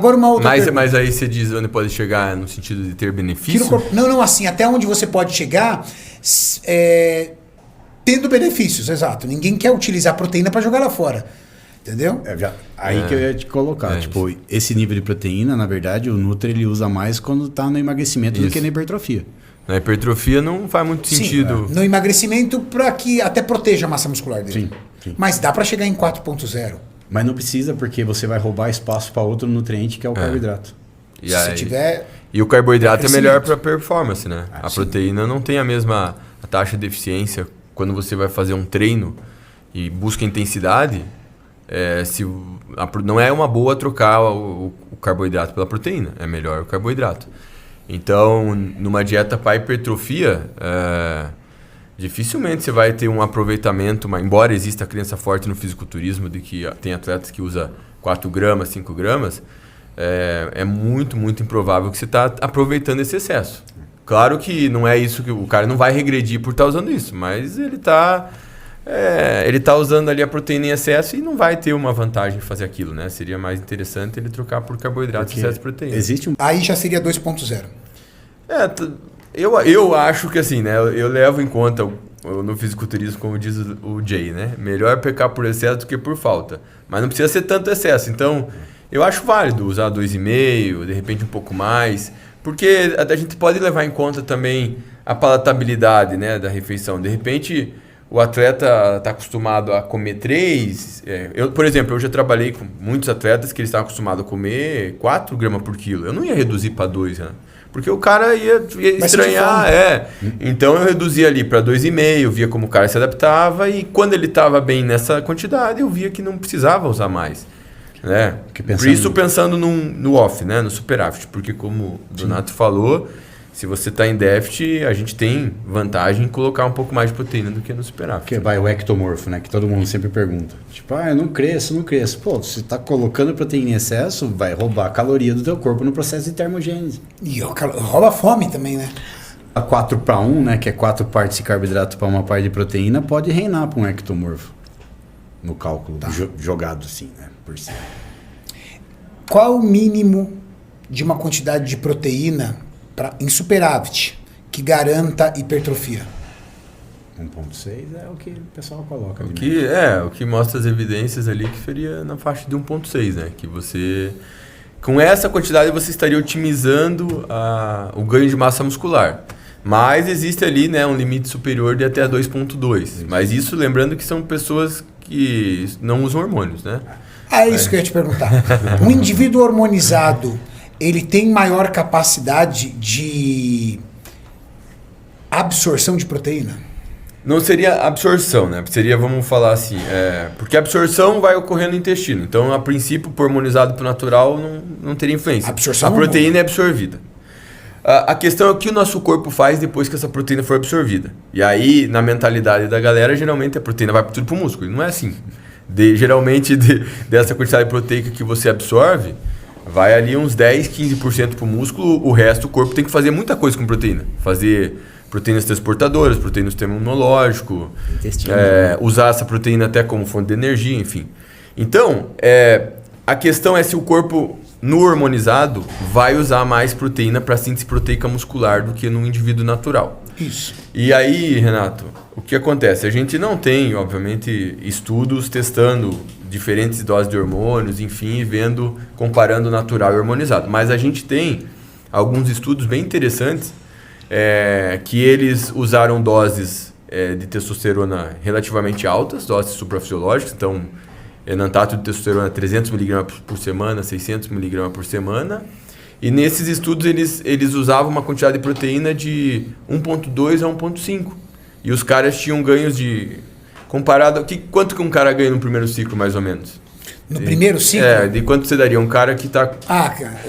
Agora uma outra pergunta. Mas aí você diz onde pode chegar no sentido de ter benefício? Não, assim, até onde você pode chegar tendo benefícios, exato. Ninguém quer utilizar proteína para jogar lá fora. Entendeu? Aí que eu ia te colocar. Tipo, esse nível de proteína, na verdade, o Nutri ele usa mais quando tá no emagrecimento do que na hipertrofia. Na hipertrofia não faz muito sentido. No emagrecimento, para que até proteja a massa muscular dele. Sim. Mas dá para chegar em 4.0. Mas não precisa, porque você vai roubar espaço para outro nutriente, que é o carboidrato. E o carboidrato é melhor para performance, né? A proteína não tem a mesma taxa de eficiência. Quando você vai fazer um treino e busca intensidade, não é uma boa trocar o carboidrato pela proteína. É melhor o carboidrato. Então, numa dieta para hipertrofia, dificilmente você vai ter um aproveitamento, embora exista a crença forte no fisiculturismo de que tem atletas que usam 4 gramas, 5 gramas, é muito, muito improvável que você está aproveitando esse excesso. Claro que não é isso, que o cara não vai regredir por estar usando isso, mas ele está usando ali a proteína em excesso e não vai ter uma vantagem em fazer aquilo, né? Seria mais interessante ele trocar por carboidrato e excesso de proteína. Aí já seria 2.0. Eu acho que assim, né? Eu levo em conta no fisiculturismo, como diz o Jay, né? Melhor pecar por excesso do que por falta. Mas não precisa ser tanto excesso. Então, eu acho válido usar 2,5, de repente um pouco mais. Porque a gente pode levar em conta também a palatabilidade, né, da refeição. De repente, o atleta está acostumado a comer 3. Por exemplo, eu já trabalhei com muitos atletas que eles estavam acostumados a comer 4 gramas por quilo. Eu não ia reduzir para 2, né? Porque o cara ia estranhar. Então eu reduzia ali para 2,5, via como o cara se adaptava. E quando ele estava bem nessa quantidade, eu via que não precisava usar mais. Né? Por isso pensando no off, né? No superávit, porque como o Donato falou, se você está em déficit, a gente tem vantagem em colocar um pouco mais de proteína do que no superávit. Que vai o ectomorfo, né? Que todo mundo sempre pergunta. Tipo, eu não cresço. Pô, você está colocando proteína em excesso, vai roubar a caloria do teu corpo no processo de termogênese. E rouba fome também, né? A 4:1, né? Que é 4 partes de carboidrato para uma parte de proteína, pode reinar para um ectomorfo. No cálculo jogado assim, né? Por cima. Qual o mínimo de uma quantidade de proteína em superávit que garanta hipertrofia? 1,6 é o que o pessoal coloca. O que mostra as evidências ali que seria na faixa de 1,6, né? Que você, com essa quantidade, você estaria otimizando o ganho de massa muscular. Mas existe ali, né, um limite superior de até 2,2. Mas isso lembrando que são pessoas que não usam hormônios, né? É isso que eu ia te perguntar. Um indivíduo hormonizado, ele tem maior capacidade de absorção de proteína? Não seria absorção, né? Seria, vamos falar assim, porque a absorção vai ocorrer no intestino. Então, a princípio, por hormonizado para o natural, não teria influência. A proteína é absorvida. A questão é o que o nosso corpo faz depois que essa proteína for absorvida. E aí, na mentalidade da galera, geralmente a proteína vai tudo para o músculo. Não é assim. Geralmente, dessa quantidade proteica que você absorve, vai ali uns 10, 15% para o músculo. O resto, o corpo tem que fazer muita coisa com proteína. Fazer proteínas transportadoras, proteína do sistema imunológico, usar essa proteína até como fonte de energia, enfim. Então, a questão é se o corpo, no hormonizado, vai usar mais proteína para síntese proteica muscular do que no indivíduo natural. Isso. E aí, Renato, o que acontece? A gente não tem, obviamente, estudos testando diferentes doses de hormônios, enfim, comparando o natural e o hormonizado. Mas a gente tem alguns estudos bem interessantes que eles usaram doses de testosterona relativamente altas, doses suprafisiológicas. Então, enantato de testosterona 300 mg por semana, 600 mg por semana. E nesses estudos eles usavam uma quantidade de proteína de 1,2 a 1,5. E os caras tinham ganhos de... Comparado... Quanto que um cara ganha no primeiro ciclo, mais ou menos? No primeiro ciclo? De quanto você daria? Um cara que está... cara...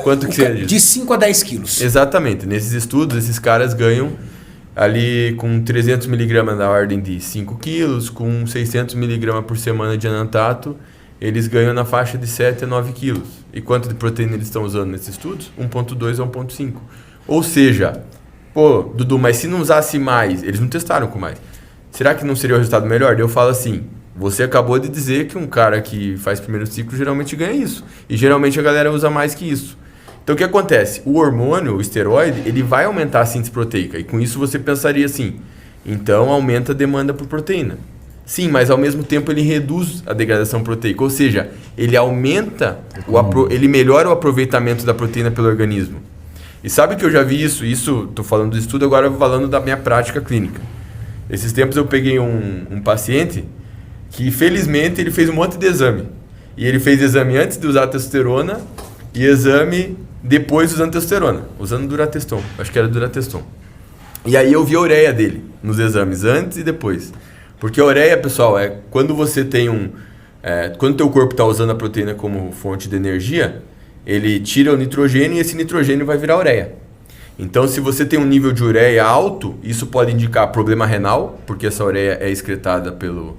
Quanto que seria? De 5 a 10 quilos. Exatamente. Nesses estudos, esses caras ganham ali com 300 mg da ordem de 5 quilos, com 600 mg por semana de enantato, eles ganham na faixa de 7 a 9 quilos. E quanto de proteína eles estão usando nesses estudos? 1,2 a 1,5. Ou seja, Dudu, mas se não usasse mais, eles não testaram com mais. Será que não seria o resultado melhor? Eu falo assim, Você acabou de dizer que um cara que faz primeiro ciclo geralmente ganha isso. E geralmente a galera usa mais que isso. Então o que acontece? O hormônio, o esteroide, ele vai aumentar a síntese proteica. E com isso você pensaria assim, então aumenta a demanda por proteína. Sim, mas ao mesmo tempo ele reduz a degradação proteica. Ou seja, ele aumenta, ele melhora o aproveitamento da proteína pelo organismo. E sabe que eu já vi isso? Isso, estou falando do estudo, agora falando da minha prática clínica. Esses tempos eu peguei um paciente que felizmente ele fez um monte de exame. E ele fez exame antes de usar a testosterona e exame depois usando testosterona, usando Durateston. Acho que era Durateston. E aí eu vi a ureia dele nos exames, antes e depois. Porque a ureia, pessoal, é quando você tem quando o teu corpo está usando a proteína como fonte de energia, ele tira o nitrogênio e esse nitrogênio vai virar ureia. Então, se você tem um nível de ureia alto, isso pode indicar problema renal, porque essa ureia é excretada pela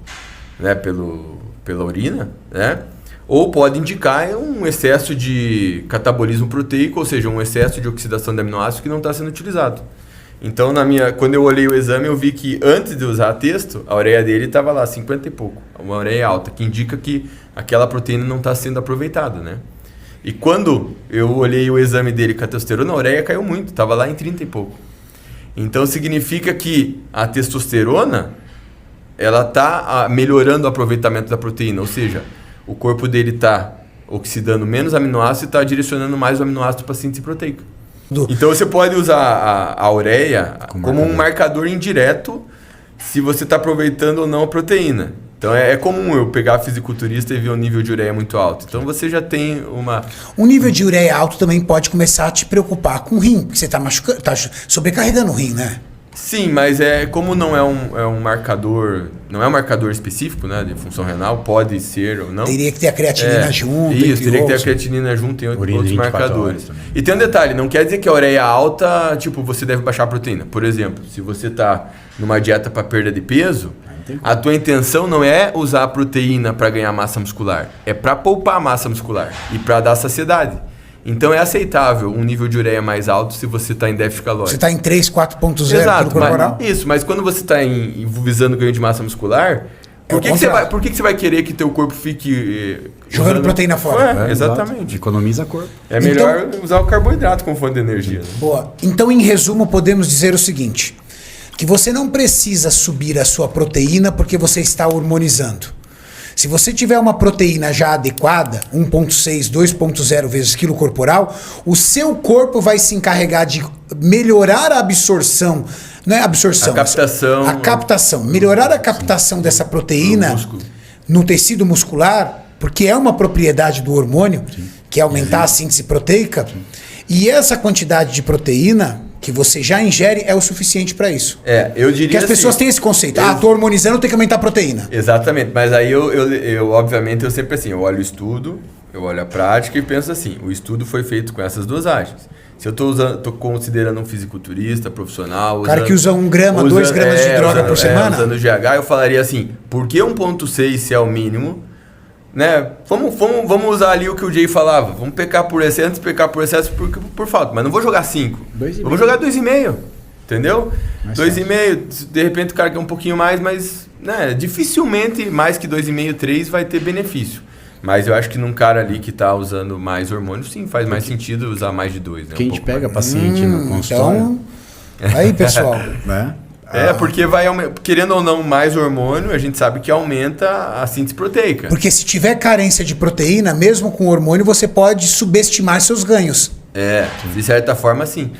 urina, né? Ou pode indicar um excesso de catabolismo proteico, ou seja, um excesso de oxidação de aminoácidos que não está sendo utilizado. Então, quando eu olhei o exame, eu vi que antes de usar a testo, a ureia dele estava lá 50 e pouco, uma ureia alta, que indica que aquela proteína não está sendo aproveitada, né? E quando eu olhei o exame dele com a testosterona, a ureia caiu muito, estava lá em 30 e pouco. Então, significa que a testosterona, ela está melhorando o aproveitamento da proteína, ou seja, o corpo dele está oxidando menos aminoácidos e está direcionando mais o aminoácido para a síntese proteica. Então você pode usar a ureia como um marcador indireto se você está aproveitando ou não a proteína. Então é comum eu pegar fisiculturista e ver um nível de ureia muito alto. Então você já tem uma... Um nível de ureia alto também pode começar a te preocupar com o rim, porque você está sobrecarregando o rim, né? Sim, mas como não é um marcador, não é um marcador específico, né, de função renal, pode ser ou não. Teria que ter a creatinina junto. Isso, teria que ter a creatinina junto em outros marcadores. E tem um detalhe, não quer dizer que a ureia alta, tipo, você deve baixar a proteína. Por exemplo, se você está numa dieta para perda de peso, a tua intenção não é usar a proteína para ganhar massa muscular, é para poupar massa muscular e para dar saciedade. Então é aceitável um nível de ureia mais alto se você está em déficit calórico. Você está em 3, 4.0 corporal? Mas quando você está visando ganho de massa muscular, por que você vai querer que teu corpo fique... jogando proteína fora. Exatamente. Economiza corpo. É melhor usar o carboidrato como fonte de energia. Né? Boa. Então, em resumo, podemos dizer o seguinte, que você não precisa subir a sua proteína porque você está hormonizando. Se você tiver uma proteína já adequada, 1.6, 2.0 vezes quilo corporal, o seu corpo vai se encarregar de melhorar a absorção, não é absorção, a captação, melhorar a captação dessa proteína no tecido muscular, porque é uma propriedade do hormônio, que é aumentar a síntese proteica, e essa quantidade de proteína que você já ingere é o suficiente para isso. Eu diria que as pessoas têm esse conceito. Tô hormonizando, tem que aumentar a proteína. Exatamente, mas aí eu obviamente, eu sempre assim, eu olho o estudo, eu olho a prática e penso assim, o estudo foi feito com essas dosagens. Se eu tô considerando um fisiculturista profissional... O cara que usa 1 grama, 2 gramas de droga por semana? Usando GH, eu falaria assim, por que 1.6 se é o mínimo? Né? Vamos usar ali o que o Jay falava. Vamos pecar por excesso, antes de pecar por excesso por falta. Mas não vou jogar 5. Vou jogar 2,5. Entendeu? 2,5. De repente o cara quer um pouquinho mais, mas né, dificilmente mais que 2,5, 3 vai ter benefício. Mas eu acho que num cara ali que está usando mais hormônio, sim, faz mais sentido usar mais de 2. Né? Que a gente pega paciente no consultório. Então, aí pessoal. Porque vai querendo ou não mais hormônio, a gente sabe que aumenta a síntese proteica. Porque se tiver carência de proteína, mesmo com hormônio, você pode subestimar seus ganhos. De certa forma sim.